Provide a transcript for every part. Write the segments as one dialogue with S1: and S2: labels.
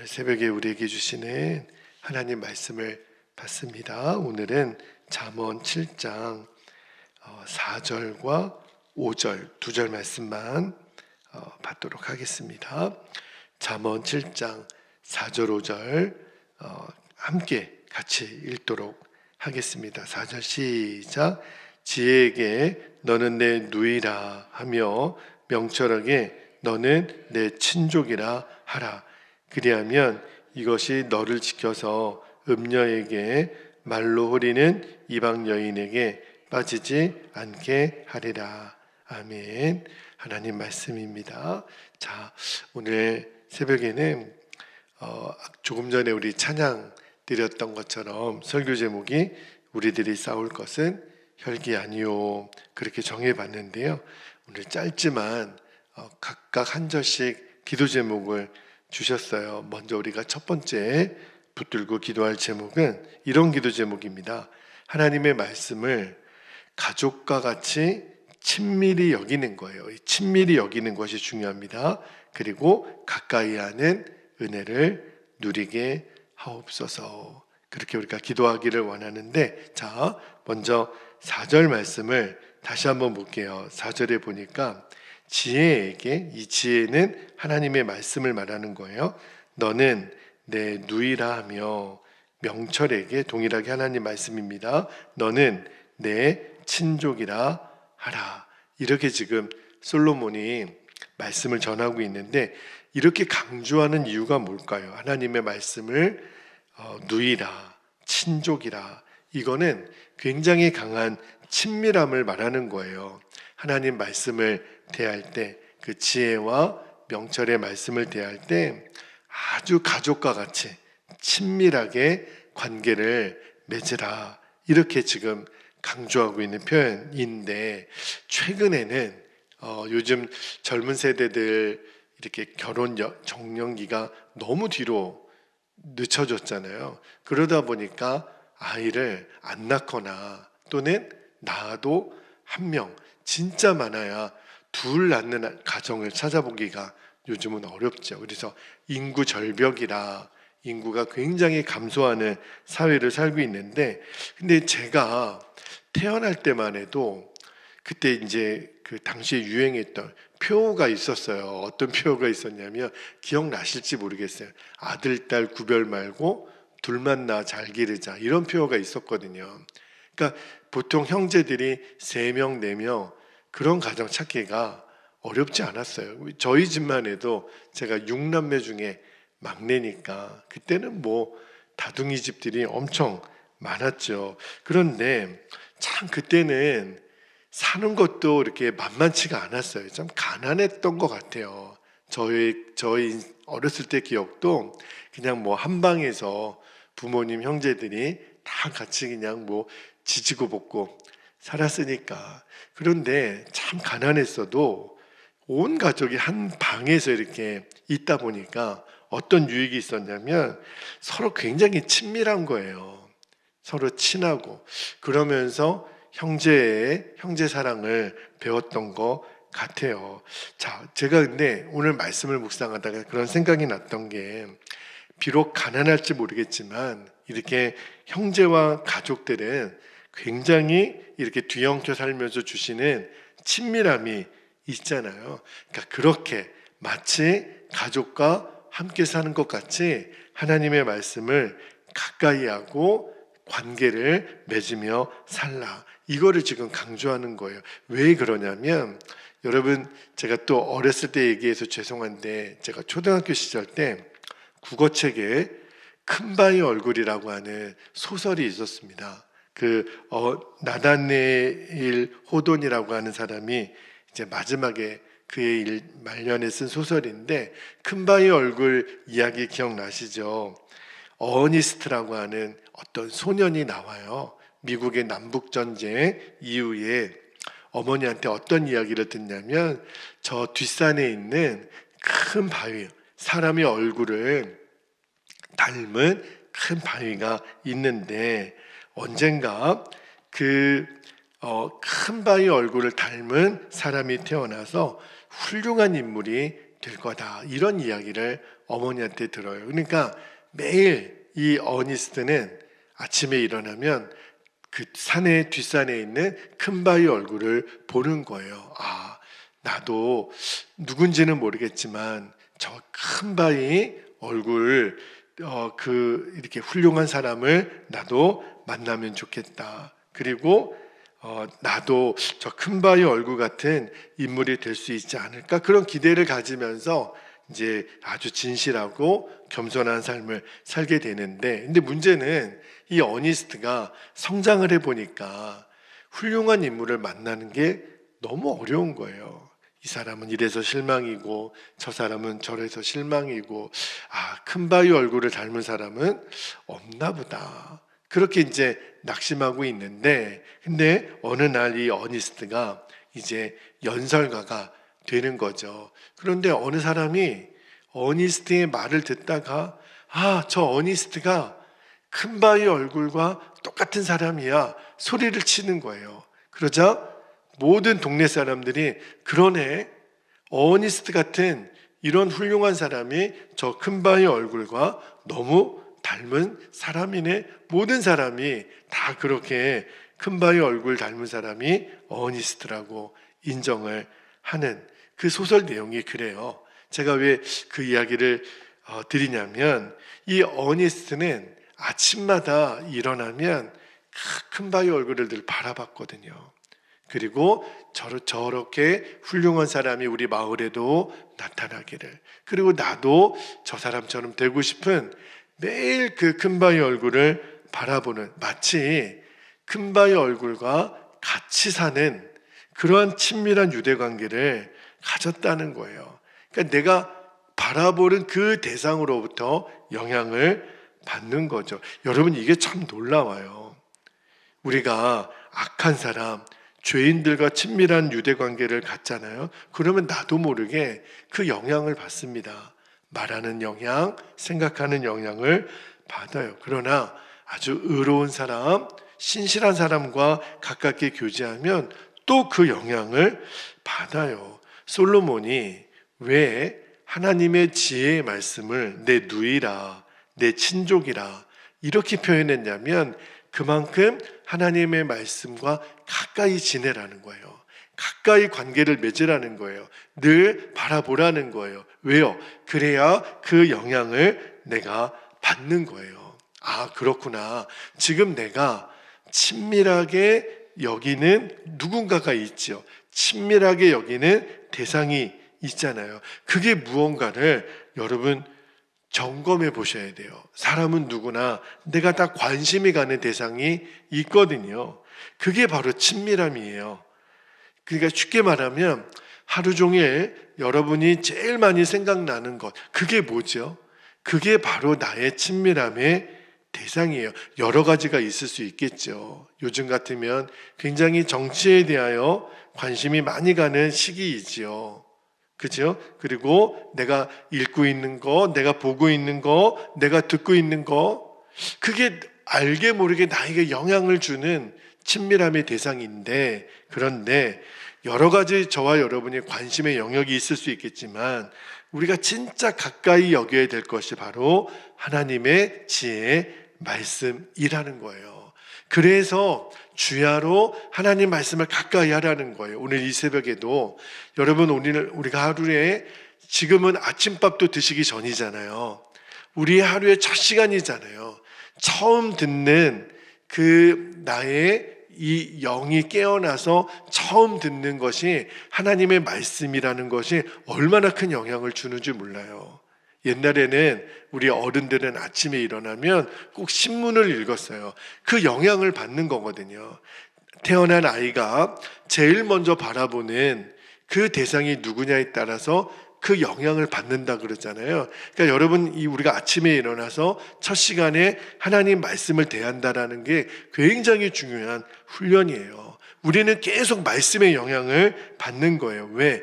S1: 오늘 새벽에 우리에게 주시는 하나님 말씀을 받습니다. 오늘은 잠언 7장 4절과 5절 2절 말씀만 받도록 하겠습니다. 잠언 7장 4절 5절 함께 같이 읽도록 하겠습니다. 4절 시작. 지혜에게 너는 내 누이라 하며 명철하게 너는 내 친족이라 하라. 그리하면 이것이 너를 지켜서 음녀에게 말로 흐리는 이방 여인에게 빠지지 않게 하리라. 아멘. 하나님 말씀입니다. 자, 오늘 새벽에는 조금 전에 우리 찬양 드렸던 것처럼 설교 제목이 우리들이 싸울 것은 혈기 아니요, 그렇게 정해봤는데요. 오늘 짧지만 각각 한 절씩 기도 제목을 주셨어요. 먼저 우리가 첫 번째 붙들고 기도할 제목은 이런 기도 제목입니다. 하나님의 말씀을 가족과 같이 친밀히 여기는 거예요. 친밀히 여기는 것이 중요합니다. 그리고 가까이 하는 은혜를 누리게 하옵소서. 그렇게 우리가 기도하기를 원하는데, 자, 먼저 4절 말씀을 다시 한번 볼게요. 4절에 보니까 지혜에게, 이 지혜는 하나님의 말씀을 말하는 거예요. 너는 내 누이라 하며 명철에게, 동일하게 하나님 말씀입니다. 너는 내 친족이라 하라. 이렇게 지금 솔로몬이 말씀을 전하고 있는데, 이렇게 강조하는 이유가 뭘까요? 하나님의 말씀을 누이라, 친족이라, 이거는 굉장히 강한 친밀함을 말하는 거예요. 하나님 말씀을 대할 때, 그 지혜와 명철의 말씀을 대할 때 아주 가족과 같이 친밀하게 관계를 맺으라, 이렇게 지금 강조하고 있는 표현인데, 최근에는 요즘 젊은 세대들 이렇게 결혼 적령기가 너무 뒤로 늦춰졌잖아요. 그러다 보니까 아이를 안 낳거나 또는 낳아도 한 명, 진짜 많아야 둘 낳는 가정을 찾아보기가 요즘은 어렵죠. 그래서 인구 절벽이라 인구가 굉장히 감소하는 사회를 살고 있는데, 근데 제가 태어날 때만 해도 그때 이제 그 당시에 유행했던 표어가 있었어요. 어떤 표어가 있었냐면, 기억나실지 모르겠어요. 아들, 딸 구별 말고 둘만 낳아 잘 기르자, 이런 표어가 있었거든요. 그러니까 보통 형제들이 3명, 4명 그런 가정 찾기가 어렵지 않았어요. 저희 집만 해도 제가 6남매 중에 막내니까 그때는 뭐 다둥이 집들이 엄청 많았죠. 그런데 참 그때는 사는 것도 이렇게 만만치가 않았어요. 참 가난했던 것 같아요. 저희 어렸을 때 기억도 그냥 뭐 한 방에서 부모님 형제들이 다 같이 그냥 뭐 지지고 볶고 살았으니까. 그런데 참 가난했어도 온 가족이 한 방에서 이렇게 있다 보니까 어떤 유익이 있었냐면, 서로 굉장히 친밀한 거예요. 서로 친하고, 그러면서 형제 사랑을 배웠던 것 같아요. 자, 제가 근데 오늘 말씀을 묵상하다가 그런 생각이 났던 게, 비록 가난할지 모르겠지만 이렇게 형제와 가족들은 굉장히 이렇게 뒤엉켜 살면서 주시는 친밀함이 있잖아요. 그러니까 그렇게 마치 가족과 함께 사는 것 같이 하나님의 말씀을 가까이 하고 관계를 맺으며 살라, 이거를 지금 강조하는 거예요. 왜 그러냐면, 여러분, 제가 또 어렸을 때 얘기해서 죄송한데, 제가 초등학교 시절 때 국어책에 큰바위 얼굴이라고 하는 소설이 있었습니다. 나다네일 호돈이라고 하는 사람이 이제 마지막에 그의 일 말년에 쓴 소설인데, 큰바위 얼굴 이야기 기억나시죠? 어니스트라고 하는 어떤 소년이 나와요. 미국의 남북전쟁 이후에 어머니한테 어떤 이야기를 듣냐면, 저 뒷산에 있는 큰 바위, 사람의 얼굴을 닮은 큰 바위가 있는데, 언젠가 큰 바위 얼굴을 닮은 사람이 태어나서 훌륭한 인물이 될 거다. 이런 이야기를 어머니한테 들어요. 그러니까 매일 이 어니스트는 아침에 일어나면 그 산의 뒷산에 있는 큰 바위 얼굴을 보는 거예요. 아, 나도 누군지는 모르겠지만 저 큰 바위 얼굴 이렇게 훌륭한 사람을 나도 만나면 좋겠다. 그리고 나도 저 큰 바위 얼굴 같은 인물이 될 수 있지 않을까? 그런 기대를 가지면서 이제 아주 진실하고 겸손한 삶을 살게 되는데, 근데 문제는 이 어니스트가 성장을 해보니까 훌륭한 인물을 만나는 게 너무 어려운 거예요. 이 사람은 이래서 실망이고 저 사람은 저래서 실망이고, 아, 큰 바위 얼굴을 닮은 사람은 없나 보다. 그렇게 이제 낙심하고 있는데, 근데 어느 날 이 어니스트가 이제 연설가가 되는 거죠. 그런데 어느 사람이 어니스트의 말을 듣다가, 아, 저 어니스트가 큰 바위 얼굴과 똑같은 사람이야, 소리를 치는 거예요. 그러자 모든 동네 사람들이, 그러네, 어니스트 같은 이런 훌륭한 사람이 저 큰 바위 얼굴과 너무 닮은 사람이네. 모든 사람이 다 그렇게 큰 바위 얼굴 닮은 사람이 어니스트라고 인정을 하는 그 소설 내용이 그래요. 제가 왜 그 이야기를 드리냐면, 이 어니스트는 아침마다 일어나면 큰 바위 얼굴을 늘 바라봤거든요. 그리고 저렇게 훌륭한 사람이 우리 마을에도 나타나기를, 그리고 나도 저 사람처럼 되고 싶은, 매일 그 큰 바위 얼굴을 바라보는, 마치 큰 바위 얼굴과 같이 사는 그러한 친밀한 유대 관계를 가졌다는 거예요. 그러니까 내가 바라보는 그 대상으로부터 영향을 받는 거죠. 여러분, 이게 참 놀라워요. 우리가 악한 사람, 죄인들과 친밀한 유대 관계를 갖잖아요. 그러면 나도 모르게 그 영향을 받습니다. 말하는 영향, 생각하는 영향을 받아요. 그러나 아주 의로운 사람, 신실한 사람과 가깝게 교제하면 또 그 영향을 받아요. 솔로몬이 왜 하나님의 지혜의 말씀을 내 누이라, 내 친족이라 이렇게 표현했냐면, 그만큼 하나님의 말씀과 가까이 지내라는 거예요. 가까이 관계를 맺으라는 거예요. 늘 바라보라는 거예요. 왜요? 그래야 그 영향을 내가 받는 거예요. 아, 그렇구나. 지금 내가 친밀하게 여기는 누군가가 있죠. 친밀하게 여기는 대상이 있잖아요. 그게 무언가를 여러분 점검해 보셔야 돼요. 사람은 누구나 내가 다 관심이 가는 대상이 있거든요. 그게 바로 친밀함이에요. 그러니까 쉽게 말하면 하루 종일 여러분이 제일 많이 생각나는 것, 그게 뭐죠? 그게 바로 나의 친밀함의 대상이에요. 여러 가지가 있을 수 있겠죠. 요즘 같으면 굉장히 정치에 대하여 관심이 많이 가는 시기이지요. 그죠? 그리고 내가 읽고 있는 거, 내가 보고 있는 거, 내가 듣고 있는 거, 그게 알게 모르게 나에게 영향을 주는 친밀함의 대상인데, 그런데 여러 가지 저와 여러분이 관심의 영역이 있을 수 있겠지만, 우리가 진짜 가까이 여겨야 될 것이 바로 하나님의 지혜의 말씀이라는 거예요. 그래서 주야로 하나님 말씀을 가까이 하라는 거예요. 오늘 이 새벽에도 여러분, 우리가 하루에, 지금은 아침밥도 드시기 전이잖아요. 우리 하루의 첫 시간이잖아요. 처음 듣는 그 나의 이 영이 깨어나서 처음 듣는 것이 하나님의 말씀이라는 것이 얼마나 큰 영향을 주는지 몰라요. 옛날에는 우리 어른들은 아침에 일어나면 꼭 신문을 읽었어요. 그 영향을 받는 거거든요. 태어난 아이가 제일 먼저 바라보는 그 대상이 누구냐에 따라서 그 영향을 받는다 그러잖아요. 그러니까 여러분, 우리가 아침에 일어나서 첫 시간에 하나님 말씀을 대한다라는 게 굉장히 중요한 훈련이에요. 우리는 계속 말씀의 영향을 받는 거예요. 왜?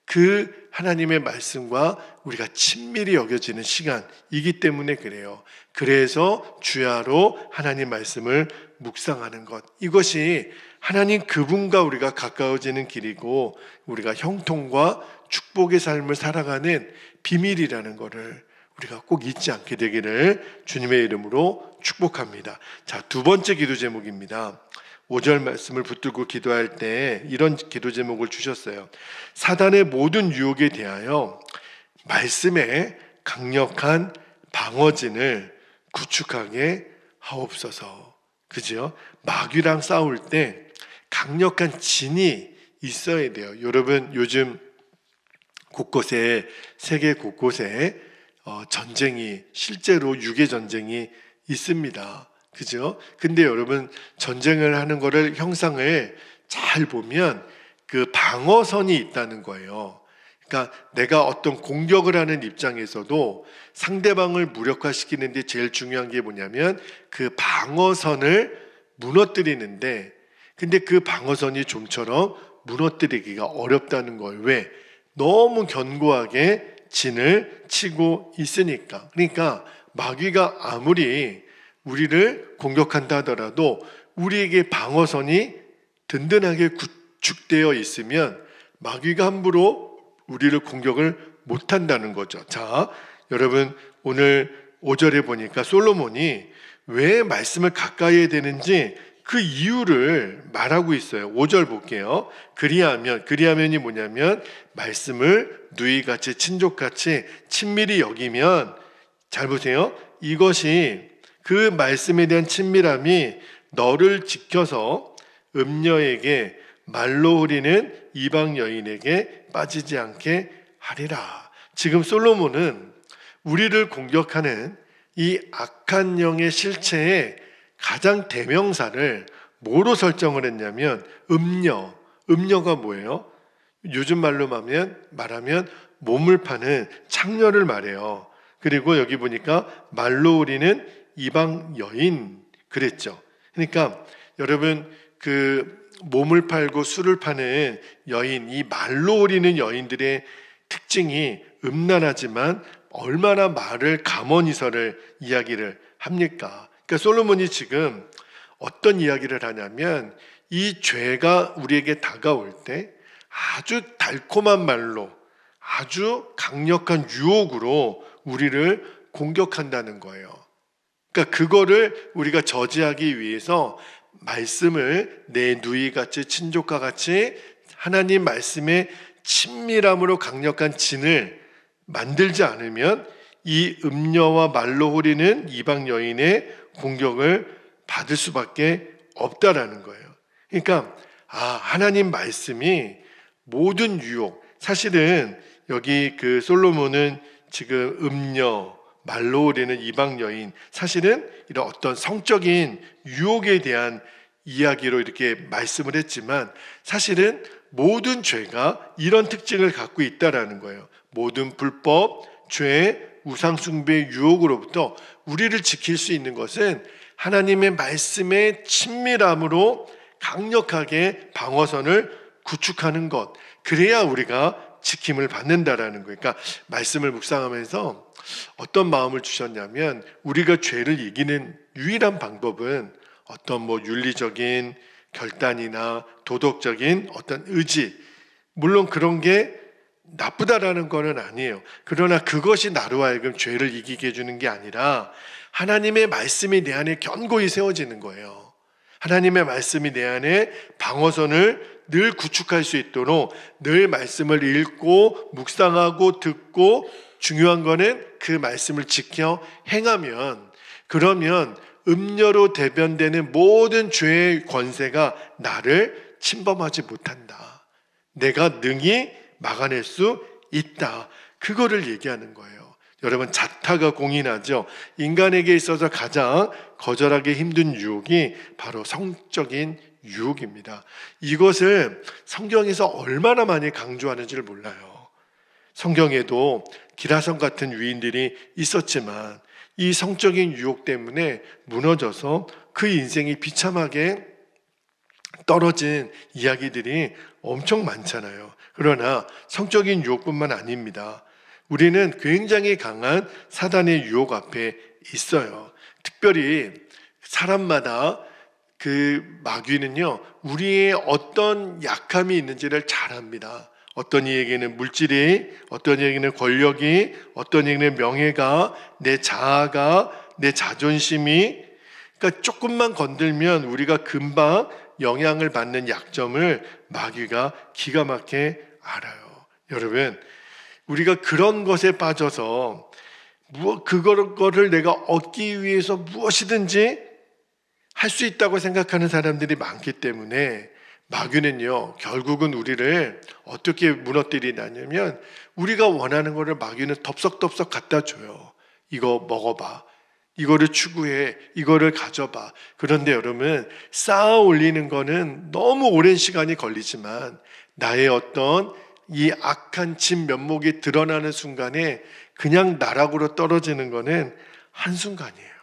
S1: 그 하나님의 말씀과 우리가 친밀히 여겨지는 시간이기 때문에 그래요. 그래서 주야로 하나님 말씀을 묵상하는 것, 이것이 하나님 그분과 우리가 가까워지는 길이고, 우리가 형통과 축복의 삶을 살아가는 비밀이라는 것을 우리가 꼭 잊지 않게 되기를 주님의 이름으로 축복합니다. 자, 두 번째 기도 제목입니다. 5절 말씀을 붙들고 기도할 때 이런 기도 제목을 주셨어요. 사단의 모든 유혹에 대하여 말씀에 강력한 방어진을 구축하게 하옵소서. 그죠? 마귀랑 싸울 때 강력한 진이 있어야 돼요. 여러분, 요즘 곳곳에, 세계 곳곳에 전쟁이, 실제로 유괴 전쟁이 있습니다. 그죠? 근데 여러분, 전쟁을 하는 거를, 형상을 잘 보면 그 방어선이 있다는 거예요. 그러니까 내가 어떤 공격을 하는 입장에서도 상대방을 무력화시키는데 제일 중요한 게 뭐냐면 그 방어선을 무너뜨리는데, 근데 그 방어선이 좀처럼 무너뜨리기가 어렵다는 걸. 왜? 너무 견고하게 진을 치고 있으니까. 그러니까 마귀가 아무리 우리를 공격한다 하더라도 우리에게 방어선이 든든하게 구축되어 있으면 마귀가 함부로 우리를 공격을 못한다는 거죠. 자, 여러분, 오늘 5절에 보니까 솔로몬이 왜 말씀을 가까이 해야 되는지 그 이유를 말하고 있어요. 5절 볼게요. 그리하면이 뭐냐면 말씀을 누이같이 친족같이 친밀히 여기면, 잘 보세요. 이것이, 그 말씀에 대한 친밀함이 너를 지켜서 음녀에게, 말로 흐리는 이방 여인에게 빠지지 않게 하리라. 지금 솔로몬은 우리를 공격하는 이 악한 영의 실체의 가장 대명사를 뭐로 설정을 했냐면 음녀. 음녀가 뭐예요? 요즘 말로 말하면 몸을 파는 창녀를 말해요. 그리고 여기 보니까 말로 우리는 이방 여인 그랬죠. 그러니까 여러분, 그 몸을 팔고 술을 파는 여인, 이 말로 우리는 여인들의 특징이 음란하지만 얼마나 말을 감언이설을 이야기를 합니까? 그러니까 솔로몬이 지금 어떤 이야기를 하냐면 이 죄가 우리에게 다가올 때 아주 달콤한 말로, 아주 강력한 유혹으로 우리를 공격한다는 거예요. 그러니까 그거를 우리가 저지하기 위해서 말씀을 내 누이같이 친족과 같이 하나님 말씀의 친밀함으로 강력한 진을 만들지 않으면 이 음녀와 말로 흐리는 이방 여인의 공격을 받을 수밖에 없다라는 거예요. 그러니까 하나님 말씀이 모든 유혹, 사실은 여기 그 솔로몬은 지금 음녀, 말로 흐리는 이방 여인, 사실은 이런 어떤 성적인 유혹에 대한 이야기로 이렇게 말씀을 했지만 사실은 모든 죄가 이런 특징을 갖고 있다라는 거예요. 모든 불법, 죄, 우상숭배의 유혹으로부터 우리를 지킬 수 있는 것은 하나님의 말씀의 친밀함으로 강력하게 방어선을 구축하는 것, 그래야 우리가 지킴을 받는다라는 거예요. 그러니까 말씀을 묵상하면서 어떤 마음을 주셨냐면, 우리가 죄를 이기는 유일한 방법은 어떤 윤리적인 결단이나 도덕적인 어떤 의지, 물론 그런 게 나쁘다라는 거는 아니에요. 그러나 그것이 나로 하여금 죄를 이기게 해주는 게 아니라 하나님의 말씀이 내 안에 견고히 세워지는 거예요. 하나님의 말씀이 내 안에 방어선을 늘 구축할 수 있도록 늘 말씀을 읽고 묵상하고 듣고, 중요한 거는 그 말씀을 지켜 행하면, 그러면 음녀로 대변되는 모든 죄의 권세가 나를 침범하지 못한다. 내가 능히 막아낼 수 있다. 그거를 얘기하는 거예요. 여러분, 자타가 공인하죠. 인간에게 있어서 가장 거절하기 힘든 유혹이 바로 성적인 유혹입니다. 이것을 성경에서 얼마나 많이 강조하는지를 몰라요. 성경에도 기라성 같은 위인들이 있었지만 이 성적인 유혹 때문에 무너져서 그 인생이 비참하게 떨어진 이야기들이 엄청 많잖아요. 그러나 성적인 유혹뿐만 아닙니다. 우리는 굉장히 강한 사단의 유혹 앞에 있어요. 특별히 사람마다 그 마귀는요, 우리의 어떤 약함이 있는지를 잘 압니다. 어떤 이에게는 물질이, 어떤 이에게는 권력이, 어떤 이에게는 명예가, 내 자아가, 내 자존심이, 그러니까 조금만 건들면 우리가 금방 영향을 받는 약점을 마귀가 기가 막히게 알아요. 여러분, 우리가 그런 것에 빠져서 그거를 내가 얻기 위해서 무엇이든지 할 수 있다고 생각하는 사람들이 많기 때문에 마귀는요, 결국은 우리를 어떻게 무너뜨리냐면 우리가 원하는 거를 마귀는 덥석덥석 갖다 줘요. 이거 먹어봐. 이거를 추구해. 이거를 가져봐. 그런데 여러분, 쌓아 올리는 거는 너무 오랜 시간이 걸리지만 나의 어떤 이 악한 진 면목이 드러나는 순간에 그냥 나락으로 떨어지는 거는 한순간이에요.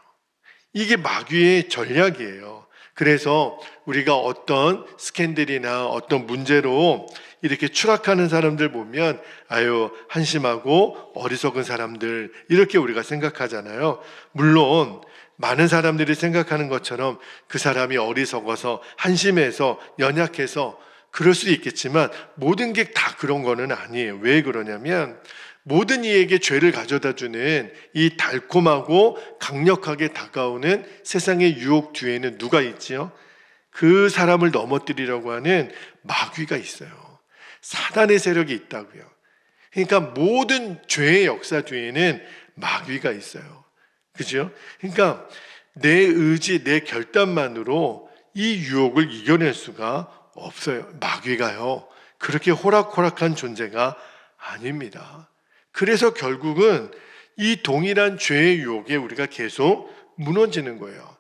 S1: 이게 마귀의 전략이에요. 그래서 우리가 어떤 스캔들이나 어떤 문제로 이렇게 추락하는 사람들 보면 아유, 한심하고 어리석은 사람들, 이렇게 우리가 생각하잖아요. 물론 많은 사람들이 생각하는 것처럼 그 사람이 어리석어서 한심해서 연약해서 그럴 수도 있겠지만 모든 게 다 그런 거는 아니에요. 왜 그러냐면 모든 이에게 죄를 가져다주는 이 달콤하고 강력하게 다가오는 세상의 유혹 뒤에는 누가 있지요? 그 사람을 넘어뜨리려고 하는 마귀가 있어요. 사단의 세력이 있다고요. 그러니까 모든 죄의 역사 뒤에는 마귀가 있어요. 그죠? 그러니까 내 의지, 내 결단만으로 이 유혹을 이겨낼 수가 없어요. 마귀가요, 그렇게 호락호락한 존재가 아닙니다. 그래서 결국은 이 동일한 죄의 유혹에 우리가 계속 무너지는 거예요.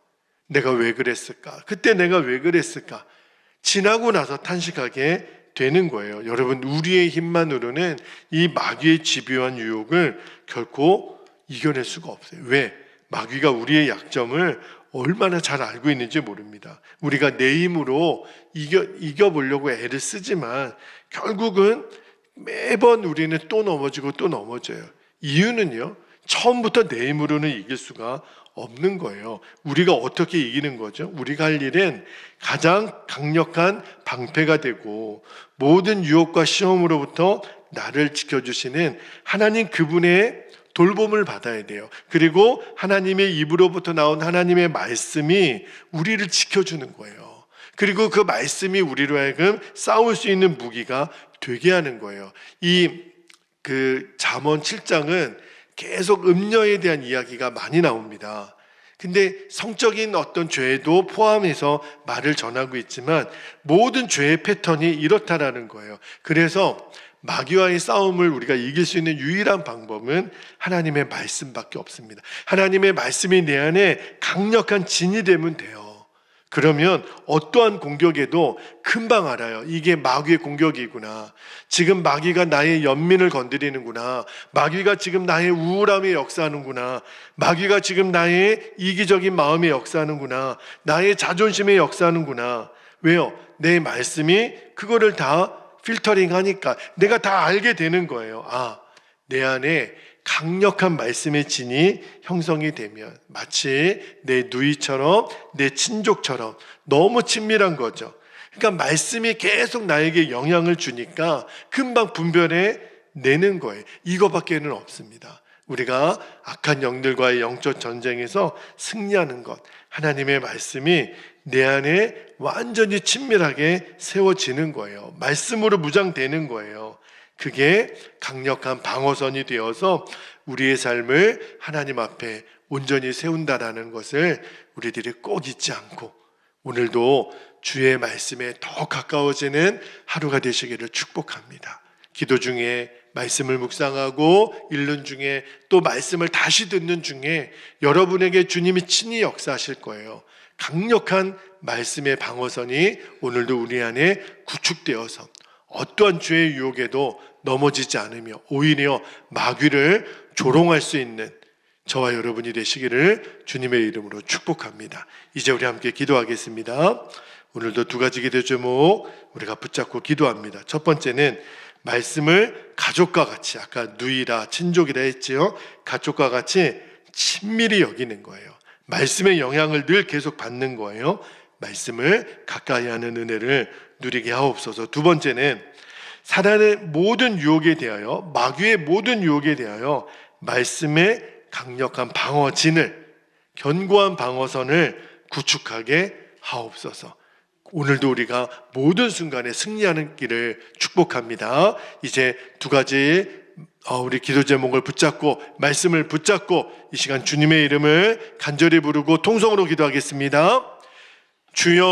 S1: 내가 왜 그랬을까? 그때 내가 왜 그랬을까? 지나고 나서 탄식하게 되는 거예요. 여러분, 우리의 힘만으로는 이 마귀의 집요한 유혹을 결코 이겨낼 수가 없어요. 왜? 마귀가 우리의 약점을 얼마나 잘 알고 있는지 모릅니다. 우리가 내 힘으로 이겨보려고 애를 쓰지만 결국은 매번 우리는 또 넘어지고 또 넘어져요. 이유는요, 처음부터 내 힘으로는 이길 수가 없는 거예요. 우리가 어떻게 이기는 거죠? 우리가 할 일은 가장 강력한 방패가 되고 모든 유혹과 시험으로부터 나를 지켜주시는 하나님 그분의 돌봄을 받아야 돼요. 그리고 하나님의 입으로부터 나온 하나님의 말씀이 우리를 지켜주는 거예요. 그리고 그 말씀이 우리로 하여금 싸울 수 있는 무기가 되게 하는 거예요. 잠언 7장은 계속 음녀에 대한 이야기가 많이 나옵니다. 근데 성적인 어떤 죄도 포함해서 말을 전하고 있지만 모든 죄의 패턴이 이렇다라는 거예요. 그래서 마귀와의 싸움을 우리가 이길 수 있는 유일한 방법은 하나님의 말씀밖에 없습니다. 하나님의 말씀이 내 안에 강력한 진이 되면 돼요. 그러면 어떠한 공격에도 금방 알아요. 이게 마귀의 공격이구나. 지금 마귀가 나의 연민을 건드리는구나. 마귀가 지금 나의 우울함에 역사하는구나. 마귀가 지금 나의 이기적인 마음에 역사하는구나. 나의 자존심에 역사하는구나. 왜요? 내 말씀이 그거를 다 필터링 하니까 내가 다 알게 되는 거예요. 아, 내 안에 강력한 말씀의 진이 형성이 되면 마치 내 누이처럼 내 친족처럼 너무 친밀한 거죠. 그러니까 말씀이 계속 나에게 영향을 주니까 금방 분별해 내는 거예요. 이거밖에는 없습니다. 우리가 악한 영들과의 영적 전쟁에서 승리하는 것, 하나님의 말씀이 내 안에 완전히 친밀하게 세워지는 거예요. 말씀으로 무장되는 거예요. 그게 강력한 방어선이 되어서 우리의 삶을 하나님 앞에 온전히 세운다라는 것을 우리들이 꼭 잊지 않고 오늘도 주의 말씀에 더 가까워지는 하루가 되시기를 축복합니다. 기도 중에 말씀을 묵상하고 읽는 중에 또 말씀을 다시 듣는 중에 여러분에게 주님이 친히 역사하실 거예요. 강력한 말씀의 방어선이 오늘도 우리 안에 구축되어서 어떠한 죄의 유혹에도 넘어지지 않으며 오히려 마귀를 조롱할 수 있는 저와 여러분이 되시기를 주님의 이름으로 축복합니다. 이제 우리 함께 기도하겠습니다. 오늘도 두 가지 기도 제목 우리가 붙잡고 기도합니다. 첫 번째는 말씀을 가족과 같이, 아까 누이라 친족이라 했지요. 가족과 같이 친밀히 여기는 거예요. 말씀의 영향을 늘 계속 받는 거예요. 말씀을 가까이 하는 은혜를 누리게 하옵소서. 두 번째는 사단의 모든 유혹에 대하여, 마귀의 모든 유혹에 대하여 말씀의 강력한 방어진을, 견고한 방어선을 구축하게 하옵소서. 오늘도 우리가 모든 순간에 승리하는 길을 축복합니다. 이제 두 가지 우리 기도 제목을 붙잡고, 말씀을 붙잡고 이 시간 주님의 이름을 간절히 부르고 통성으로 기도하겠습니다. 주여